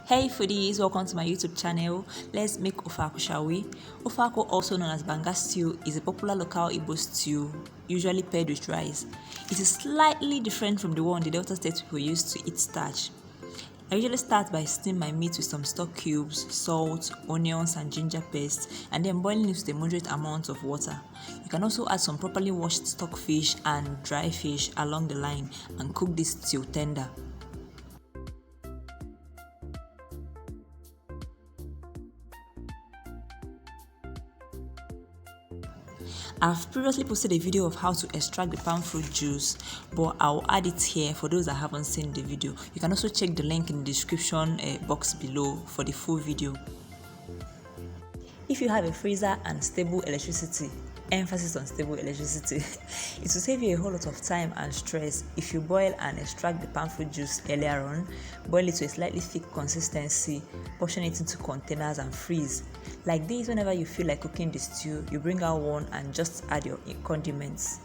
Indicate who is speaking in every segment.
Speaker 1: Hey foodies, welcome to my YouTube channel. Let's make Ofe Akwụ, shall we? Ofe Akwụ, also known as Banga Stew, is a popular local Igbo stew, usually paired with rice. It is slightly different from the one the Delta State people use to eat starch. I usually start by steaming my meat with some stock cubes, salt, onions and ginger paste, and then boiling it with a moderate amount of water. You can also add some properly washed stock fish and dry fish along the line and cook this till tender. I've previously posted a video of how to extract the palm fruit juice, but I'll add it here for those that haven't seen the video. You can also check the link in the description box below for the full video. If you have a freezer and stable electricity, emphasis on stable electricity, it will save you a whole lot of time and stress if you boil and extract the palm fruit juice earlier on, boil it to a slightly thick consistency, portion it into containers and freeze. Like this, whenever you feel like cooking the stew, you bring out one and just add your condiments.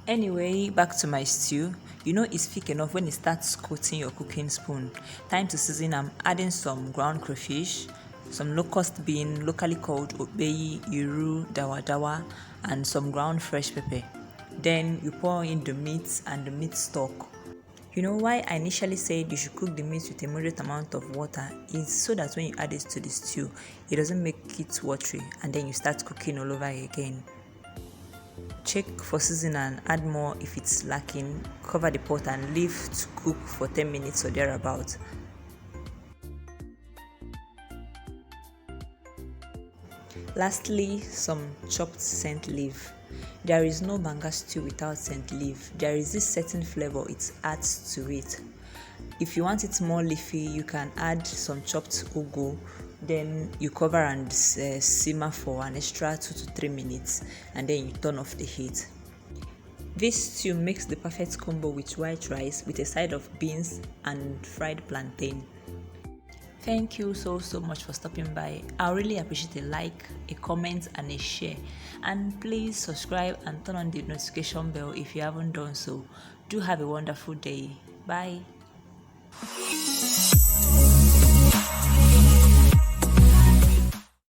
Speaker 1: Anyway, back to my stew. You know it's thick enough when it starts coating your cooking spoon. Time to season. I'm adding some ground crayfish, some locust bean, locally called okpei, iru, dawa, and some ground fresh pepper. Then you pour in the meat and the meat stock. You know why I initially said you should cook the meat with a moderate amount of water is so that when you add it to the stew, it doesn't make it watery and then you start cooking all over again. Check for seasoning and add more if it's lacking. Cover the pot and leave to cook for 10 minutes or thereabout. Lastly, some chopped scent leaf. There is no Banga stew without scent leaf. There is this certain flavor it adds to it. If you want it more leafy, you can add some chopped ugu. Then you cover and simmer for an extra 2 to 3 minutes and then you turn off the heat. This stew makes the perfect combo with white rice with a side of beans and fried plantain. Thank you so much for stopping by. I really appreciate a like, a comment and a share. And please subscribe and turn on the notification bell if you haven't done so. Do have a wonderful day. Bye.